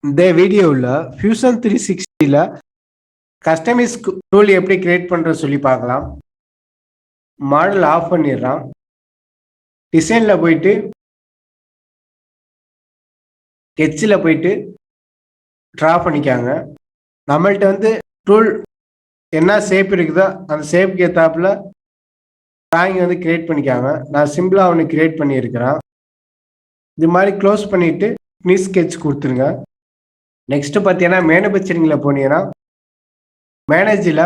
இந்த வீடியோவில் fusion 360ல customise tool எப்படி கிரியேட் பண்ணுறது சொல்லி பார்க்கலாம். மாடல் ஆஃப் பண்ணிடுறான். டிசைனில் போயிட்டு ஸ்கெட்சில் போயிட்டு ட்ரா பண்ணிக்காங்க. நம்மள்ட்ட வந்து டூல் என்ன ஷேப் இருக்குதோ அந்த ஷேப்புக்கு ஏற்றாப்புல ட்ராயிங் வந்து கிரியேட் பண்ணிக்காங்க. நான் சிம்பிளாக ஒன்று கிரியேட் பண்ணியிருக்கிறேன். இது மாதிரி க்ளோஸ் பண்ணிவிட்டு ஃபினிஷ் ஸ்கெட்ச் கொடுத்துருங்க. நெக்ஸ்ட்டு பார்த்தீங்கன்னா மேனுஃபேக்சரிங்கில் போனீங்கன்னா மேனேஜில்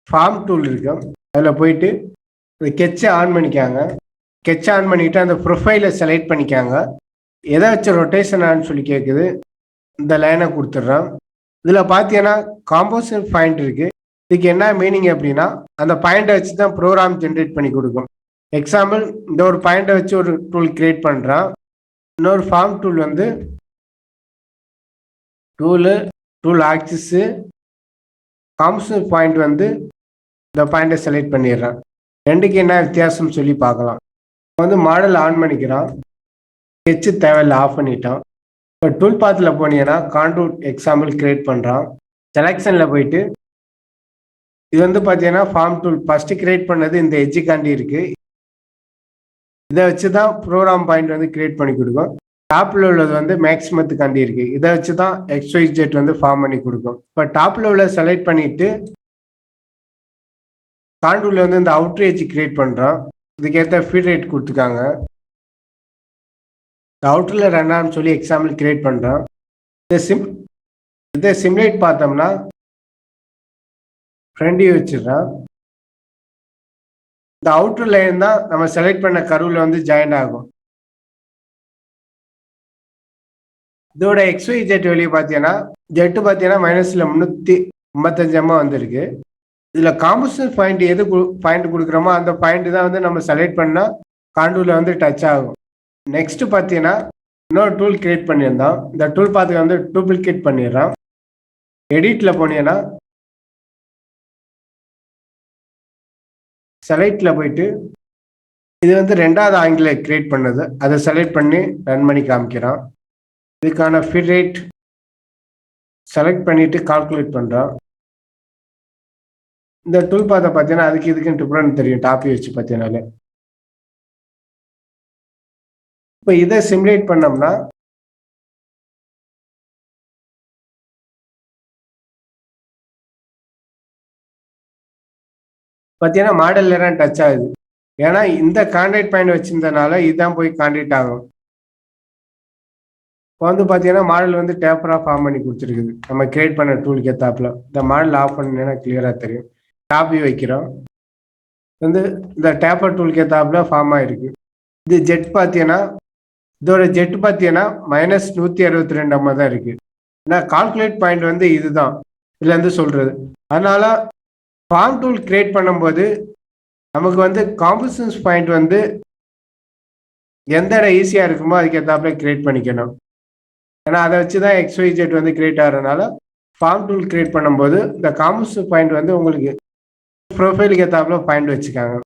ஃபார்ம் டூல் இருக்கும். அதில் போயிட்டு ஸ்கெட்சை ஆன் பண்ணிக்காங்க. ஸ்கெட்சை ஆன் பண்ணிவிட்டு அந்த ப்ரொஃபைலை செலக்ட் பண்ணிக்காங்க. எதை வச்சு ரொட்டேஷன் ஆன்னு சொல்லி கேட்குது. இந்த லைனை கொடுத்துட்றேன். இதில் பார்த்தீங்கன்னா காம்போசிட் பாயிண்ட் இருக்குது. இதுக்கு என்ன மீனிங் அப்படின்னா அந்த பாயிண்டை வச்சு தான் ப்ரோக்ராம் ஜென்ரேட் பண்ணி கொடுக்கும். எக்ஸாம்பிள், இந்த ஒரு பாயிண்டை வச்சு ஒரு டூல் கிரியேட் பண்ணுறான். இன்னொரு ஃபார்ம் டூல் வந்து டூல் ஆக்சிஸு காம்போசிட் பாயிண்ட் வந்து இந்த பாயிண்டை செலக்ட் பண்ணிடுறான். ரெண்டுக்கு என்ன வித்தியாசம் சொல்லி பார்க்கலாம். வந்து மாடல் ஆன் பண்ணிக்கிறான். ஸ்கெட்சு தேவையில்லை, ஆஃப் பண்ணிட்டான். இப்போ டூல் பாத்தில் போனீங்கன்னா கான்டூர் எக்ஸாம்பிள் கிரியேட் பண்ணுறான். செலெக்ஷனில் போயிட்டு இது வந்து பார்த்தீங்கன்னா ஃபார்ம் டூல் ஃபஸ்ட்டு கிரியேட் பண்ணது இந்த எஜ்ஜுக்காண்டி இருக்குது. இதை வச்சு தான் ப்ரோக்ராம் பாயிண்ட் வந்து கிரியேட் பண்ணி கொடுக்கும். டாப்பில் உள்ளது வந்து மேக்ஸிமத்துக்காண்டி இருக்குது. இதை வச்சு தான் XYZ வந்து ஃபார்ம் பண்ணி கொடுக்கும். இப்போ டாப்பில் உள்ள செலக்ட் பண்ணிவிட்டு கான்டூரில் வந்து இந்த அவுட்ரு எஜ் கிரியேட் பண்ணுறோம். இதுக்கேற்ற ஃபீட் ரேட் கொடுத்துருக்காங்க. இந்த அவுட்டரில் ரன்னான்னு சொல்லி எக்ஸாம்பிள் கிரியேட் பண்ணுறோம். இதை சிமுலேட் பார்த்தோம்னா ஃப்ரண்ட் வியூ வச்சிடுறோம். இந்த அவுட்டர் லைன் தான் நம்ம செலக்ட் பண்ண கர்வில் வந்து ஜாயின் ஆகும். இதோட XYZ வெளியே பார்த்தீங்கன்னா ஜெட்டு பார்த்தீங்கன்னா -355 வந்திருக்கு. இதில் காம்போசிட் பாயிண்ட் எது பாயிண்ட் கொடுக்குறோமோ அந்த பாயிண்ட் தான் வந்து நம்ம செலக்ட் பண்ணால் காண்டூரில் வந்து டச் ஆகும். நெக்ஸ்ட்டு பார்த்தீங்கன்னா இன்னொரு டூல் கிரியேட் பண்ணியிருந்தோம். இந்த டூல் பார்த்து வந்து டூப்ளிகேட் பண்ணிடுறோம். எடிட்டில் போனீங்கன்னா செலக்டில் போயிட்டு இது வந்து 2வது ஆங்கிளில் கிரியேட் பண்ணது, அதை செலக்ட் பண்ணி ரன் பண்ணி காமிக்கிறோம். இதுக்கான ஃபீட் ரேட் செலக்ட் பண்ணிவிட்டு கால்குலேட் பண்ணுறோம். இந்த டூல் பார்த்த பார்த்தீங்கன்னா அதுக்கு இதுக்குன்னு டிஃப்ரெண்ட் தெரியும். டாப்பி வச்சு பார்த்தீங்கன்னாலே இப்போ இதை சிமுலேட் பண்ணோம்னா பார்த்தீங்கன்னா மாடல் நேரம் டச் ஆகுது. ஏன்னா இந்த கான்டாக்ட் பாயிண்ட் வச்சிருந்தனால இதுதான் போய் கான்டாக்ட் ஆகும். இப்போ வந்து பார்த்தீங்கன்னா மாடல் வந்து டேப்பராக ஃபார்ம் பண்ணி கொடுத்துருக்குது. நம்ம கிரியேட் பண்ண டூலுக்கு ஏற்றாப்புல. இந்த மாடல் ஆஃப் பண்ணினா கிளியராக தெரியும். டாப்பி வைக்கிறோம். வந்து இந்த டேப்பர் டூலுக்கு ஏற்றாப்புல ஃபார்ம் ஆகிருக்கு. இது ஜெட் பார்த்தீங்கன்னா இதோட ஜெட் பார்த்தீங்கன்னா -162 தான் இருக்குது. ஏன்னா கால்குலேட் பாயிண்ட் வந்து இதுதான் இதுலேருந்து சொல்கிறது. அதனால் ஃபார்ம் டூல் கிரியேட் பண்ணும்போது நமக்கு வந்து காம்போசிஷன் பாயிண்ட் வந்து எந்த இடம் ஈஸியாக இருக்குமோ அதுக்கு ஏற்றாப்புல கிரியேட் பண்ணிக்கணும். ஏன்னா அதை வச்சு தான் XYZ வந்து கிரியேட் ஆகிறதுனால ஃபார்ம் டூல் கிரியேட் பண்ணும்போது இந்த காம்போசிஷன் பாயிண்ட் வந்து உங்களுக்கு ப்ரொஃபைலுக்கு ஏற்றாப்புல பாயிண்ட் வச்சுக்காங்க.